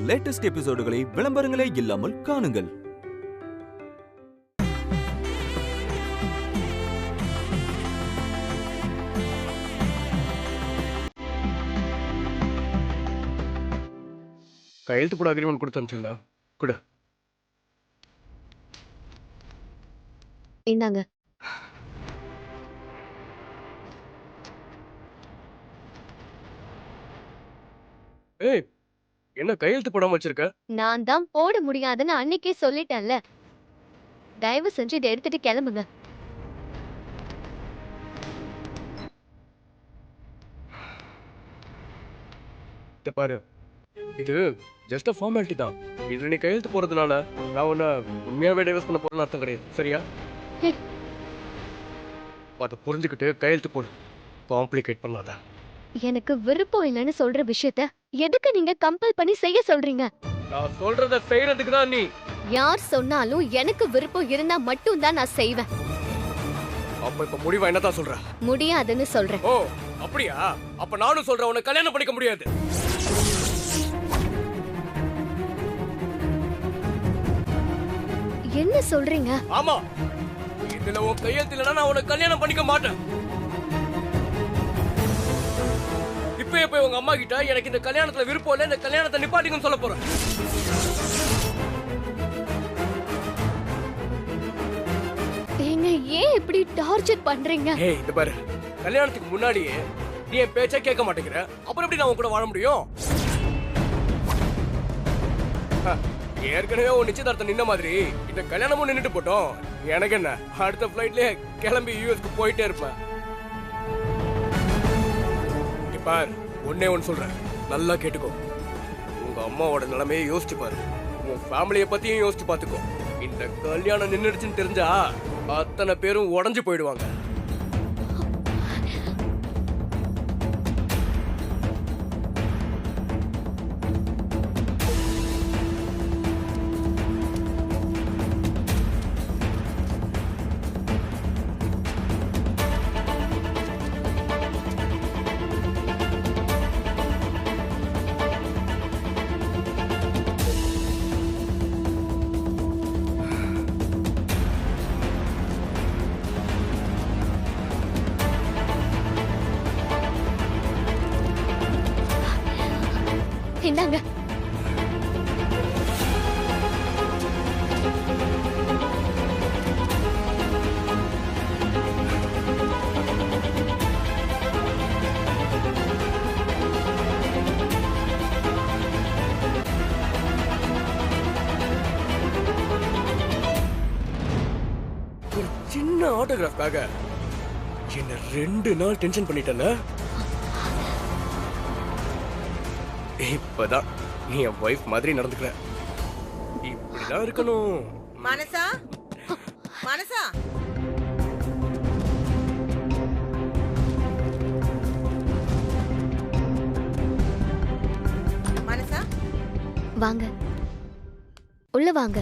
Latest எபிசோடுகளை விளம்பரங்களே இல்லாமல் காணுங்கள். கையெழுத்து போட அக்ரிமெண்ட் கொடுத்து அனுப்பிச்சுங்களா? கொடு. இந்தாங்க. ஏய், என்ன கையெழுத்து போடாம வச்சிருக்க? நான் தான் போட முடியாதுன்னு அன்னைக்கே சொல்லிட்டேன்ல. தயவு செஞ்சு இதை எடுத்துட்டு கிளம்புங்க. இத பாரு, இது ஜஸ்ட் ஃபார்மாலிட்டி தான். இது நீ கையெழுத்து போறதுனால நான் உன்னை உண்மையாவே டைவர்ஸ் பண்ண போறேன்னு அர்த்தம் கிடையாது, சரியா? அதை புரிஞ்சுக்கிட்டு கையெழுத்து போடு. காம்ப்ளிகேட் பண்ணாத. எனக்கு விருப்பம் இல்லைன்னு சொல்ற விஷயத்த எதுக்கு நீங்க கம்பல் பண்ணி செய்ய சொல்றீங்க? நான் சொல்றத செய்யறதுக்கு தான் நீ. யார் சொன்னாலும் எனக்கு விருப்பம் இருந்தா மட்டும் தான் நான் செய்வேன். அப்ப இப்ப முடிவா என்னதான் சொல்ற? முடியாதுன்னு சொல்றேன். ஓ, அப்படியா? அப்ப நானும் சொல்றேன், உன்னை கல்யாணம் பண்ணிக்க முடியாது. என்ன சொல்றீங்க? ஆமா, இதுல உன் கையெழுத்து இல்லைன்னா நான் உன்னை கல்யாணம் பண்ணிக்க மாட்டேன். இப்ப போய் உங்க அம்மா கிட்ட எனக்கு இந்த கல்யாணத்துல விருப்பம் இல்ல, இந்த கல்யாணத்தை நிப்பாட்டிங்கன்னு சொல்ல போறேன். ஏங்க, ஏன் இப்படி டார்ச்சர் பண்றீங்க? ஏய், இது பாரு, கல்யாணத்துக்கு முன்னாடியே நீ என் பேச்ச கேட்க மாட்டேங்கிற, அப்புறம் எப்படி நான் உன் கூட வாழ முடியும்? ஏற்கனவே உன் நிச்சயதார்த்தம் நின்ன மாதிரி இந்த கல்யாணமும் நின்னுட்டு போட்டோம். எனக்கு என்ன, அடுத்த ஃபிளைட்லயே கிளம்பி யூஎஸ்க்கு போயிட்டே இருப்பேன். பார், ஒன்னே ஒன்னு சொல்றேன், நல்லா கேட்டுக்கோ. உங்க அம்மாவோட நிலைமையை யோசிச்சு பாரு, உன் ஃபேமிலிய பத்தியும் யோசிச்சு பாத்துக்கோ. இந்த கல்யாணம் நின்னுடுச்சுன்னு தெரிஞ்சா அத்தனை பேரும் உடஞ்சு போயிடுவாங்க. இந்தாங்க. ஒரு சின்ன ஆட்டோகிராஃப்காக என்ன 2 நாள் டென்ஷன் பண்ணிட்டல. இப்பதான் நீ என் வைஃப் மாதிரி நடந்துக்கிற. இப்படிதான் இருக்கணும். மனசா, மனசா, மனசா, வாங்க, உள்ள வாங்க.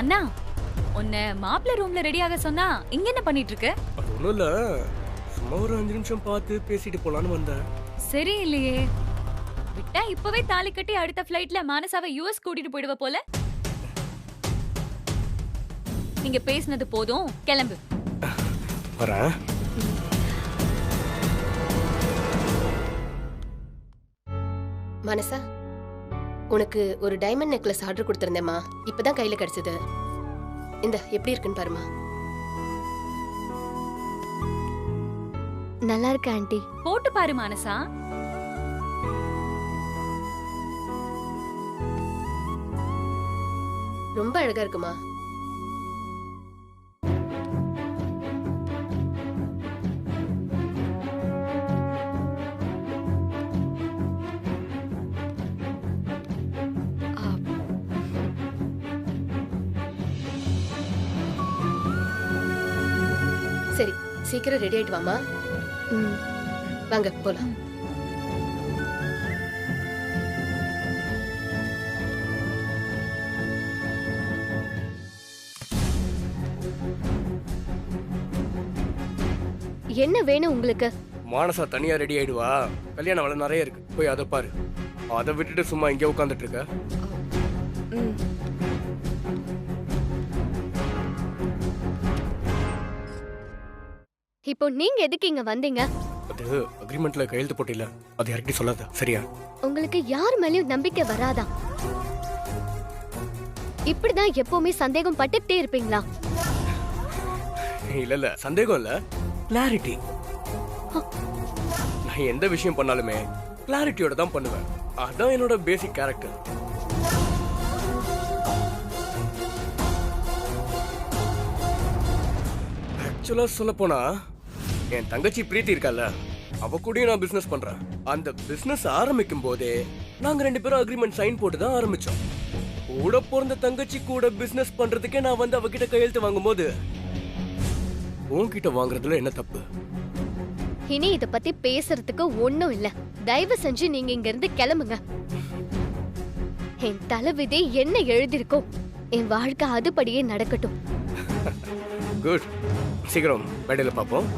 அண்ணா, உன்னை மாப்பிள்ள ரூம்ல ரெடியாக சொன்னா இங்க என்ன பண்ணிட்டு இருக்க? அது ஒண்ணும் இல்ல, சும்மா ஒரு 5 நிமிஷம் பார்த்து பேசிட்டு போலான்னு வந்தேன். சரி இல்லையே, விட்டா இப்பவே தாலி கட்டி அடுத்த ஃபிளைட்ல மானசாவை யுஎஸ் கூட்டிட்டு போயிடுவ போல. நீங்க பேசினது போதும், கிளம்பு. வரேன். மனசா, உனக்கு ஒரு டைமண்ட் நெக்லஸ் ஆர்டர் கொடுத்திருந்தேம்மா, இப்பதான் கையில கிடைச்சது. இந்த எப்படி இருக்குன்னு பாருமா. நல்லா இருக்கு ஆண்டி. போட்டு பாரு மானசா. ரொம்ப அழகா இருக்குமா. சரி, சீக்கிரம் ரெடி ஆயிட்டு வாமா. வாங்க போலாம். என்ன வேணும் உங்களுக்கு? மானசா தனியா ரெடி ஆயிடுவா. கல்யாணம் வேலை நிறைய இருக்கு, போய் அதை பாரு. அதை விட்டுட்டு சும்மா இங்கே உட்காந்துட்டு இருக்க. ம். இப்போ நீங்க எதுக்கு இங்க வந்தீங்க? அது அக்ரிமெண்ட்ல கையெழுத்து போட்டில, அது யார்கிட்டயும் சொல்லாத, சரியா? உங்களுக்கு யார் மேலயும் நம்பிக்கை வராதா? இப்படிதான் எப்பவுமே சந்தேகம் பட்டுட்டே இருப்பீங்களா? இல்ல இல்ல, சந்தேகம் இல்ல, கிளாரிட்டி. நான் எந்த விஷயம் பண்ணாலுமே கிளாரிட்டியோட தான் பண்ணுவேன். அதான் என்னோட பேசிக் கேரக்டர். ஆக்சுவலா சொல்ல போனா, என் தங்கச்சி பிரீத்தி இருக்கல்ல, அவ கூடயும் நான் பிசினஸ் பண்றேன். அந்த பிசினஸ் ஆரம்பிக்கும் போதே நாங்க 2 பேரும் அக்ரிமெண்ட் சைன் போட்டு தான் ஆரம்பிச்சோம். கூட பிறந்த தங்கச்சி கூட பிசினஸ் பண்றதுக்கே நான் வந்து அவகிட்ட கையெழுத்து வாங்கும்போது உன்கிட்ட வாங்குறதுல என்ன தப்பு? இனி இத பத்தி பேசுறதுக்கு ஒண்ணும் இல்ல. தயவு செஞ்சு நீங்க இங்க இருந்து கிளம்புங்க. என் தலைவிதி என்ன எழுதிருக்கோ என் வாழ்க்கை அதுபடியே நடக்கட்டும். குட். சீக்கிரம் மேடையில பாப்போம்.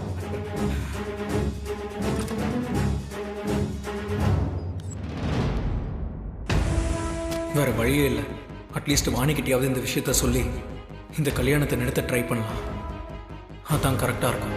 வேற வழியே இல்லை. அட்லீஸ்ட் வாணிக்கிட்டையாவது இந்த விஷயத்த சொல்லி இந்த கல்யாணத்தை நிறுத்த ட்ரை பண்ணலாம். அதான் கரெக்டாக இருக்கும்.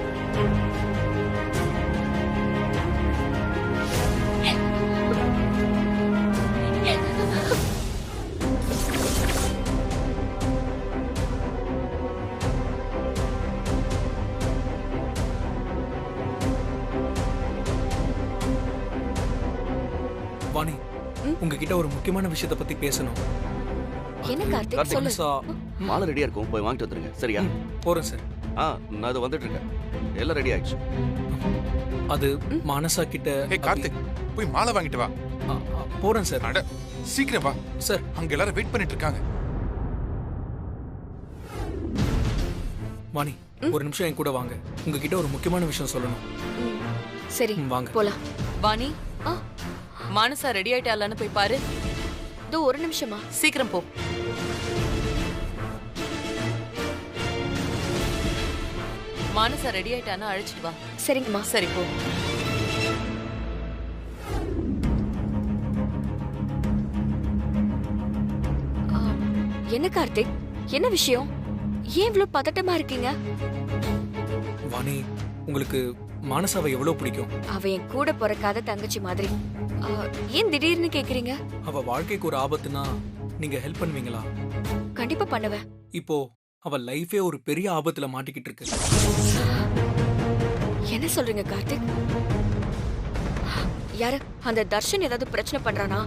வாணி, உங்ககிட்ட ஒரு முக்கியமான விஷயத்தை பத்தி பேசணும். என்ன கார்த்திக் சொல்லு. மாலை ரெடியா இருக்கும், போய் வாங்கிட்டு வந்துருங்க, சரியா? போறேன் சார். நான் அது வந்துட்டு இருக்கேன், எல்லாம் ரெடி ஆயிடுச்சு. அது மானசா கிட்ட. கார்த்திக், போய் மாலை வாங்கிட்டு வா. போறேன் சார். அட சீக்கிரம் வா சார், அங்க எல்லாரும் வெயிட் பண்ணிட்டு இருக்காங்க. வாணி, ஒரு நிமிஷம் என் கூட வாங்க. உங்ககிட்ட ஒரு முக்கியமான விஷயம் சொல்லணும். சரி வாங்க போலாம். வாணி, மானசா ரெடி ஆயிட்டாளான்னு போய் பாரு. இதோ ஒரு நிமிஷமா. சீக்கிரம் போ. மானசா ரெடி ஆயிட்டானா அழைச்சிட்டு வா. சரிங்கம்மா. சரி போ. என்ன கார்த்திக், என்ன விஷயம்? ஏன் இவ்வளவு பதட்டமா இருக்கீங்க? வாணி, உங்களுக்கு மானசாவை எவ்வளவு பிடிக்கும்? அவ என் கூட பிறக்காத தங்கச்சி மாதிரி. ஏன் திடீர்னு கேக்குறீங்க? அவ வாழ்க்கைக்கு ஒரு ஆபத்துனா நீங்க ஹெல்ப் பண்ணுவீங்களா? கண்டிப்பா பண்ணுவேன். இப்போ அவ லைஃபே ஒரு பெரிய ஆபத்துல மாட்டிக்கிட்டு இருக்கு. என்ன சொல்றீங்க கார்த்திக்? யாரு அந்த தர்ஷன் ஏதாவது பிரச்சனை பண்றானா?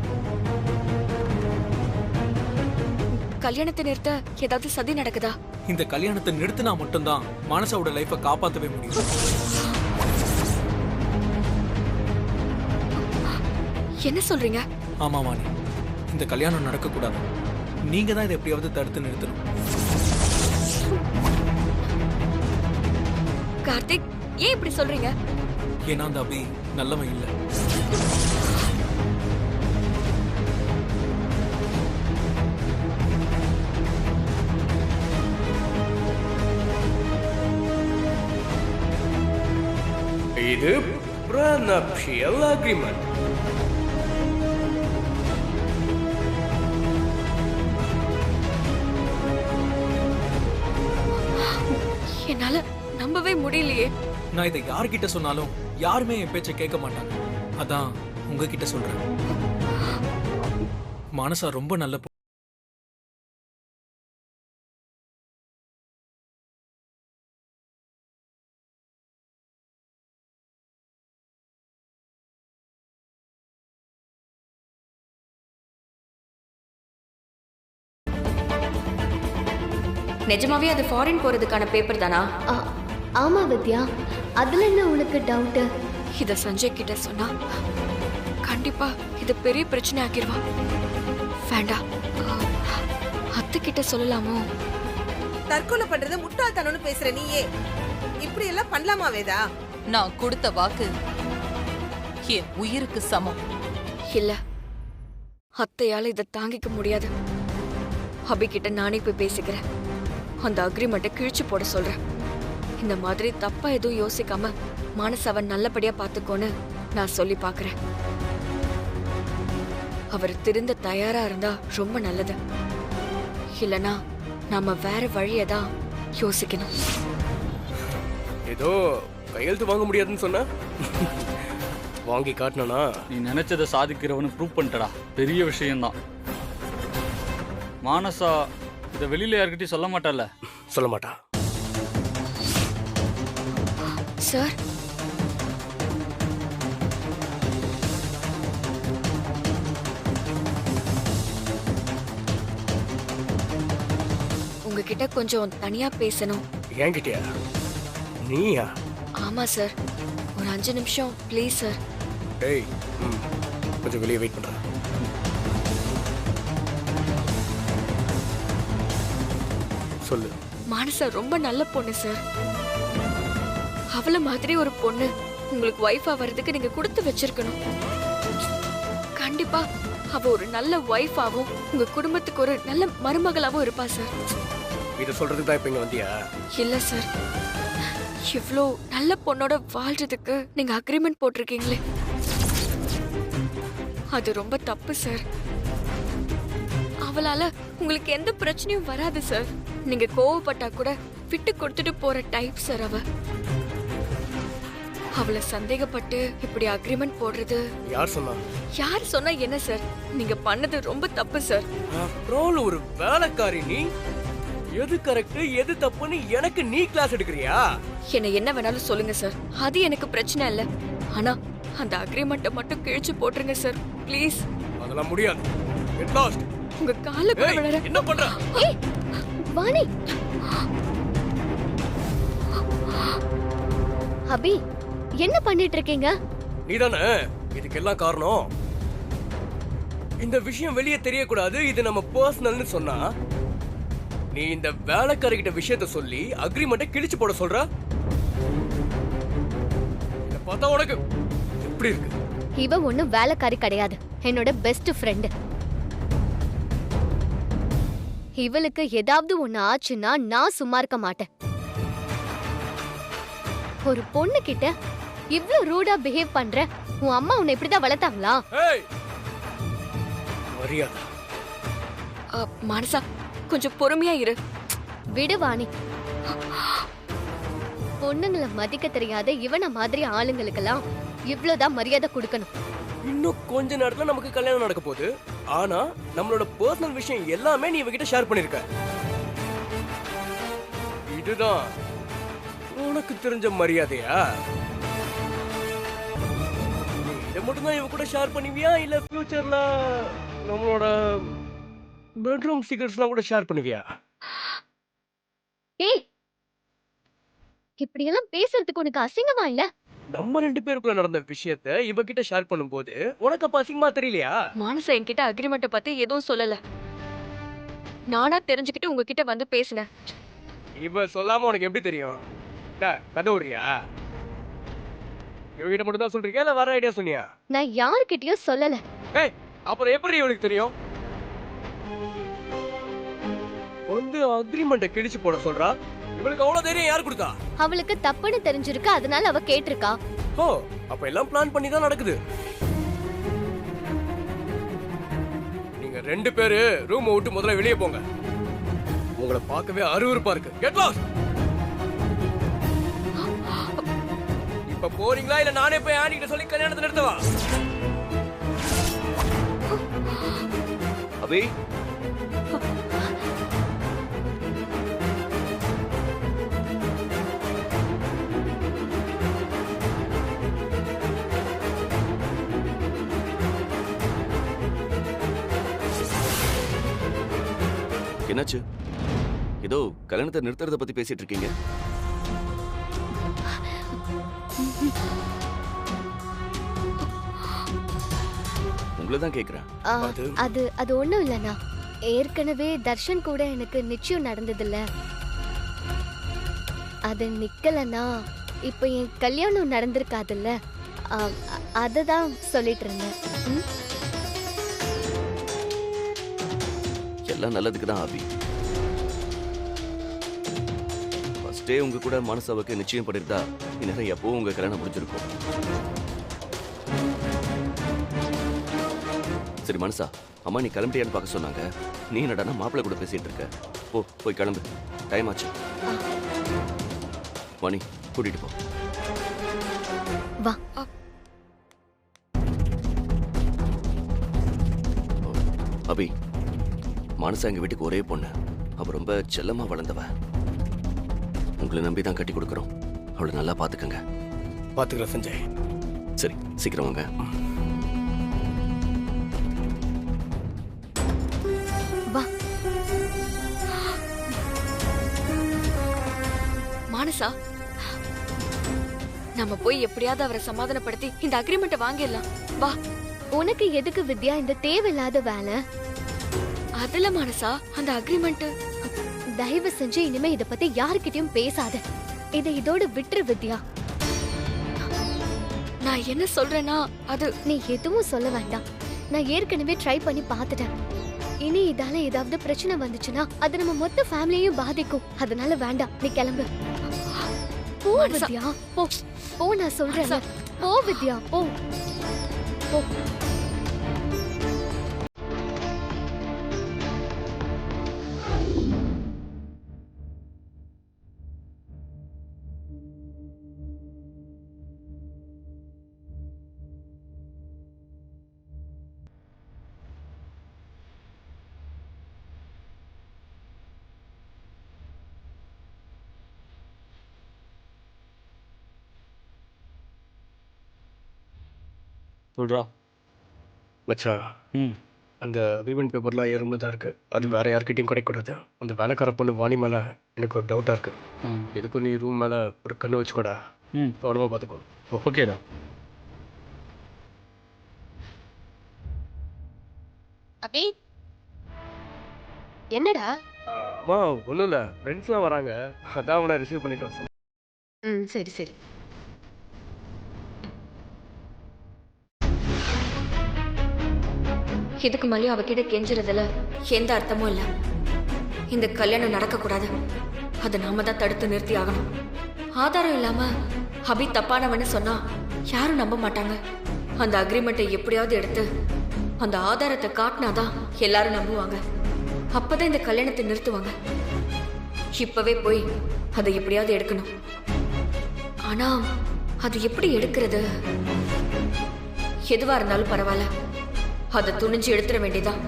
கல்யாணத்தை நிறுத்த ஏதாவது சதி நடக்குதா? இந்த கல்யாணத்தை நிறுத்தினா மட்டும்தான் மானசாவோட லைஃபை காப்பாற்றவே முடியும். என்ன சொல்றீங்க? ஆமா வாணி, இந்த கல்யாணம் நடக்கக்கூடாது. நீங்க தான் இதை எப்படியாவது தடுத்து நிறுத்தணும். கார்த்திக், ஏன் இப்படி சொல்றீங்க? ஏன்னா அந்த அபி நல்லவன் இல்லை. இது prenuptial agreement. என்னால நம்பவே முடியலையே. நான் இதை யார்கிட்ட சொன்னாலும் யாருமே என் பேச்சை கேட்க மாட்டாங்க. அதான் உங்ககிட்ட சொல்றேன். மானசா ரொம்ப நல்ல பொண்ணு. நிஜமாவே அது ஃபாரின் போறதுக்கான பேப்பர் தானா? ஆமா வித்யா, அதுல என்ன உனக்கு டவுட்? இத சஞ்சய் கிட்ட சொன்னா கண்டிப்பா இது பெரிய பிரச்சனை ஆக்கிடுவா. வேண்டாம், அத்தை கிட்ட சொல்லலாமோ? தற்கொலை பண்றது முட்டாள்தனம்னு பேசுற நீயே இப்படி எல்லாம் பண்ணலாமா வேதா? நான் கொடுத்த வாக்கு என் உயிருக்கு சமம். இல்ல, அத்தையால இதை தாங்கிக்க முடியாது. அபி கிட்ட நானே போய் பேசிக்கிறேன். அந்த அக்ரிமெண்ட்டை கிழிச்சு போட சொல்றேன். இந்த மாதிரி தப்பா எதுவும் யோசிக்காம மானசாவை நல்லபடியா பாத்துக்கோன்னு நான் சொல்லி பாக்குறேன். அவர் திருந்த தயாரா இருந்தா ரொம்ப நல்லது. இல்லனா நாம வேற வழியதான் யோசிக்கணும். ஏதோ கையெழுத்து வாங்க முடியாதுன்னு சொன்ன, வாங்கி காட்டினா நீ நினைச்சதை சாதிக்கிறவனு ப்ரூவ் பண்ணிட்டடா. பெரிய விஷயம்தான். மானசா இதை வெளியில யார்கிட்டயும் சொல்ல மாட்டால? சொல்ல மாட்டா சார். உங்ககிட்ட கொஞ்சம் தனியா பேசணும். என்கிட்டயா? நீயா? ஆமா சார், ஒரு 5 நிமிஷம் ப்ளீஸ் சார். டேய், கொஞ்சம் வெளியே வெயிட் பண்ற. சொல்லு. மானசா ரொம்ப நல்ல பொண்ணு சார். அவள மாதிரி ஒரு பொண்ணு உங்களுக்கு ஒய்ஃபா வர்றதுக்கு நீங்க கொடுத்து வச்சிருக்கணும். கண்டிப்பா அவ ஒரு நல்ல ஒய்ஃபாவும் உங்க குடும்பத்துக்கு ஒரு நல்ல மருமகளாவும் இருப்பா சார். இத சொல்றதுக்கு தான் இப்ப இங்க வந்தியா? இல்ல சார், இவ்ளோ நல்ல பொண்ணோட வாழ்றதுக்கு நீங்க அக்ரிமெண்ட் போட்டிருக்கீங்களே, அது ரொம்ப தப்பு சார். அவளால உங்களுக்கு எந்த பிரச்சனையும் வராது சார். நீங்க கோவப்பட்டா கூட விட்டு கொடுத்துட்டு போற டைப் சார் அவ. அவளை சந்தேகப்பட்டு இப்படி அக்ரிமெண்ட் போடுறது யார் சொன்னா? யார் சொன்னா என்ன சார்? நீங்க பண்ணது ரொம்ப தப்பு சார். அப்புறம் ஒரு வேலைக்காரி நீ எது கரெக்ட் எது தப்புன்னு எனக்கு நீ கிளாஸ் எடுக்கறியா? என்ன என்ன வேணாலும் சொல்லுங்க சார், அது எனக்கு பிரச்சனை இல்ல. ஆனா அந்த அக்ரிமெண்ட்டை மட்டும் கிழிச்சு போட்டுருங்க சார் ப்ளீஸ். அதெல்லாம் முடியாது. Get lost. உங்க கால கூட விழற. என்ன பண்ற? ஏய் வாணி. அபி என்ன பண்ணிட்டு இருக்கீங்க? நீதானே இதுக்கெல்லாம் காரணம். இந்த விஷயம் வெளியே தெரியக்கூடாது, இது நம்ம பர்சனல்னு சொன்னா நீ இந்த வேலைக்காரர்கிட்ட விஷயத்த சொல்லி அக்ரிமெண்ட்டை கிழிச்சு போட சொல்ற. இத பார்த்தா உனக்கு எப்படி இருக்கு? இவ ஒண்ணும் வேலைக்காரி கிடையாது, என்னோட பெஸ்ட் ஃப்ரெண்ட். இவளுக்கு ஏதாவது ஒண்ணு ஆச்சுன்னா நான் சும்மா இருக்க மாட்டேன். ஒரு பொண்ணு கிட்ட இவ்ளோ ரூடா பிஹேவ் பண்ற உன் அம்மா உன்னை இப்படிதான் வளர்த்தாங்களா? மரியாதை. மானசா கொஞ்சம் பொறுமையா இரு. விடு வாணி. பொண்ணுங்களை மதிக்க தெரியாத இவன மாதிரி ஆளுங்களுக்கெல்லாம் இவ்ளோதான் மரியாதை கொடுக்கணும். இன்னும் கொஞ்ச நேரத்துல நமக்கு கல்யாணம் நடக்க போகுது. ஆனா நம்மளோட பர்சனல் விஷயம் எல்லாமே நீ இவகிட்ட ஷேர் பண்ணிருக்க. இதுதான் உனக்கு தெரிஞ்ச மரியாதையா? இதை மட்டும் தான் இவ கூட ஷேர் பண்ணுவியா, இல்ல ஃபியூச்சர்ல நம்மளோட பெட்ரூம் சீக்ரெட்ஸ்லாம் கூட ஷேர் பண்ணுவியா? ஏய், இப்படி எல்லாம் பேசுறதுக்கு உனக்கு அசிங்கமா இல்ல? நம்ம 2 பேருக்குள்ள நடந்த விஷயத்தை இவகிட்ட ஷேர் பண்ணும்போது உனக்கு அப்ப அசிங்கமா தெரியலையா? மானசா என்கிட்ட அக்ரிமெண்ட்டை பத்தி எதுவும் சொல்லல. நானா தெரிஞ்சுக்கிட்டு உங்ககிட்ட வந்து பேசினேன். இவ சொல்லாம உனக்கு எப்படி தெரியும்? கதை விடுறியா? இவகிட்ட மட்டும் தான் சொல்றீங்க, இல்ல வர ஐடியா சொன்னியா? நான் யாருக்கிட்டயும் சொல்லல. ஏய், அப்புறம் எப்படி இவனுக்கு தெரியும்? வந்து அக்ரிமெண்ட்டை கிழிச்சு போட சொல்றா. இவளுக்கு அவ்வளவு தைரியம் யார் கொடுத்தா? அவளுக்கு தப்புன்னு தெரிஞ்சிருக்கு, அதனால அவ கேட்டிருக்கா. ஓ, அப்ப எல்லாம் பிளான் பண்ணி தான் நடக்குது. நீங்க 2 பேரு ரூம் விட்டு முதல்ல வெளியே போங்க. உங்களை பார்க்கவே அருவருப்பா இருக்கு. Get lost. இப்ப போறீங்களா இல்ல நானே போய் ஆனி கிட்ட சொல்லி கல்யாணத்தை நிறுத்தவா? அபி, என்னாச்சு? ஏதோ கல்யாணத்தை நிறுத்துறத பத்தி பேசிட்டு இருக்கீங்க. உங்களதான் கேக்குறேன். அது ஒண்ணும் இல்லனா. ஏற்கனவே தர்ஷன் கூட எனக்கு நிச்சயம் நடந்ததில்ல. அது நிக்கலனா இப்ப என் கல்யாணம் நடந்திருக்காதுல்ல. அததான் சொல்லிட்டு இருந்தேன். எல்லாம் நல்லதுக்கு தான் ஆபி. ஃபர்ஸ்ட் நெக்ஸ்ட் டே உங்க கூட மானசாவுக்கு நிச்சயம் பண்ணிருந்தா இந்நேரம் எப்பவும் உங்க கல்யாணம் முடிஞ்சிருக்கும். சரி மனசா, அம்மா நீ கிளம்பிட்டியான்னு பார்க்க சொன்னாங்க. நீ என்னடா மாப்பிள்ளை கூட பேசிட்டு இருக்க? போய் கிளம்பு, டைம் ஆச்சு. மணி கூட்டிட்டு போ. வா. அபி, மனசா எங்க வீட்டுக்கு ஒரே பொண்ணு. அவ ரொம்ப செல்லமா வளர்ந்தவ. உங்களை நம்பி தான் கட்டி கொடுக்குறோம். அவளை நல்லா பாத்துக்கங்க. பாத்துக்கிறேன் சஞ்சய். சரி, சீக்கிரம் வாங்க. வா. மானசா, நம்ம போய் எப்படியாவது அவரை சமாதானப்படுத்தி இந்த அக்ரிமெண்ட்டை வாங்கிடலாம். வா. உனக்கு எதுக்கு வித்யா இந்த தேவையில்லாத வேலை? அதுல மானசா, அந்த அக்ரிமெண்ட் தயவு செஞ்சு இனிமே இத பத்தி யாருக்கிட்டயும் பேசாத. இதை இதோட விட்டுரு வித்யா. நான் என்ன சொல்றேன்னா அது நீ எதுவும் சொல்ல வேண்டாம். நான் ஏற்கனவே ட்ரை பண்ணி பார்த்துட்டேன். இனி இதால ஏதாவது பிரச்சனை வந்துச்சுன்னா அது நம்ம மொத்த ஃபேமிலியையும் பாதிக்கும். அதனால வேண்டாம், நீ கிளம்பு. போ வித்யா, போ போ, நான் சொல்றேன். போ வித்யா, போ போ. சொல்றா மச்சான், அந்த அக்ரிமெண்ட் பேப்பர்லாம் ஏறும்போது தான் இருக்கு. அது வேற யார்கிட்டையும் கிடைக்கூடாது. அந்த வேலைக்கார பொண்ணு வாணி மேலே எனக்கு ஒரு டவுட்டாக இருக்கு. எதுக்கும் நீ ரூம் மேலே ஒரு கண்ணு வச்சுக்கூடா. கவனமாக பார்த்துக்கோ. ஓகேடா. அபி, என்னடா? அம்மா ஒன்றும் இல்லை, ஃப்ரெண்ட்ஸ்லாம் வராங்க. அதான் அவனை ரிசீவ் பண்ணிட்டு வர. சரி சரி. இதுக்கு மேலேயும் அவகிட்ட கெஞ்சுறதுல எந்த அர்த்தமும் இல்லை. இந்த கல்யாணம் நடக்கக்கூடாது. அதை நாம தான் தடுத்து நிறுத்தி ஆகணும். ஆதாரம் இல்லாம அபி தப்பானவன்னு சொன்னா யாரும் நம்ப மாட்டாங்க. அந்த அக்ரிமெண்ட்டை எப்படியாவது எடுத்து அந்த ஆதாரத்தை காட்டினாதான் எல்லாரும் நம்புவாங்க. அப்பதான் இந்த கல்யாணத்தை நிறுத்துவாங்க. இப்பவே போய் அதை எப்படியாவது எடுக்கணும். ஆனா அது எப்படி எடுக்கிறது? எதுவா இருந்தாலும் பரவாயில்ல, அதை துணிஞ்சு எடுத்துட வேண்டியதான்.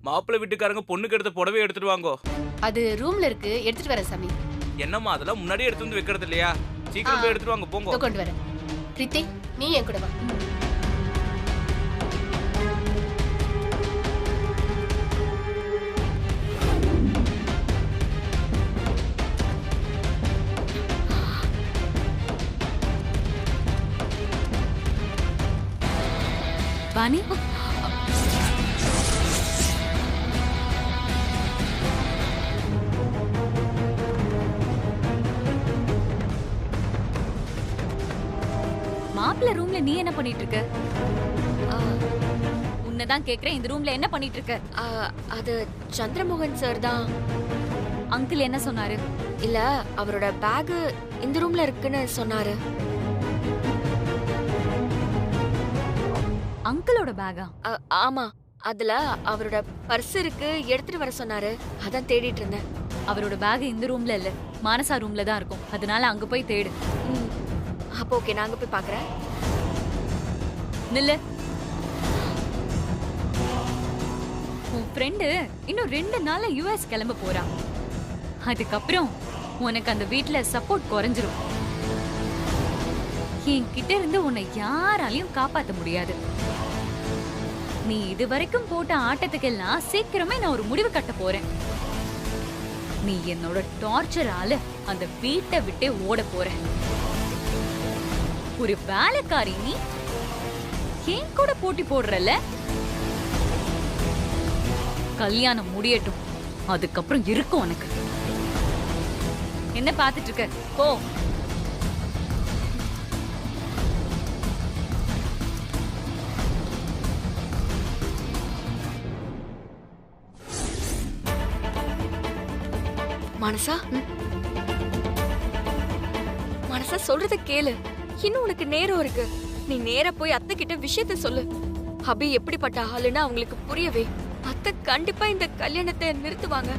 மாப்பிள்ளை வீட்டுக்காரங்க பொண்ணுக்கு எடுத்த புடவை எடுத்துட்டு வாங்கோ. அது ரூம்ல இருக்கு, எடுத்துட்டு வரேன் சாமி. என்னம்மா அதெல்லாம் முன்னாடியே எடுத்து வந்து வைக்கிறது இல்லையா? சீக்கிரம் போய் எடுத்துட்டு வாங்க, போங்க. கொண்டு வரேன். ரித்தி, நீ என் கூட வா. வாணி, மாப்பிள்ள ரூம்ல நீ என்ன பண்ணிட்டு இருக்க? உன்னதான் கேக்குறேன், இந்த ரூம்ல என்ன பண்ணிட்டு இருக்க? அது சந்திரமோகன் சார் தான். அங்கிள் என்ன சொன்னாரு? இல்ல, அவரோட பேக் இந்த ரூம்ல இருக்குன்னு சொன்னாரு. அங்கிளோட பேக்கா? ஆமா, அதுல அவரோட பர்ஸ் இருக்கு, எடுத்துட்டு வர சொன்னாரு. அதான் தேடிட்டு இருந்தேன். அவரோட பேக் இந்த ரூம்ல இல்ல, மானசா ரூம்ல தான் இருக்கும். அதனால அங்க போய் தேடு. அப்போ ஓகே, நாங்க போய் பாக்குறேன். நில்லு. உன் ஃப்ரெண்டு இன்னும் 2 நாள்ல யுஎஸ் கிளம்ப போறா. அதுக்கப்புறம் உனக்கு அந்த வீட்ல சப்போர்ட் குறைஞ்சிரும். என்கிட்ட இருந்து உன்னை யாராலையும் காப்பாத்த முடியாது. நீ இதுவரைக்கும் போட்ட ஆட்டத்துக்கெல்லாம் சீக்கிரமே நான் ஒரு முடிவு கட்ட போறேன். நீ என்னோட டார்ச்சரால அந்த வீட்டை விட்டே ஓட போற. ஒரு வேலைக்காரி நீ ஏன் கூட போட்டி போடுறல? கல்யாணம் முடியட்டும், அதுக்கப்புறம் இருக்கும் உனக்கு. என்ன பாத்துட்டு இருக்க? போ. மனசா மனசா சொல்றத கேளு. இன்னும் உனக்கு நேரம் இருக்கு. நீ நேரா போய் அத்தை கிட்ட விஷயத்த சொல்லு. அபி எப்படிப்பட்ட ஆளுன்னு அவங்களுக்கு புரியவே அத்தை கண்டிப்பா இந்த கல்யாணத்தை நிறுத்துவாங்க.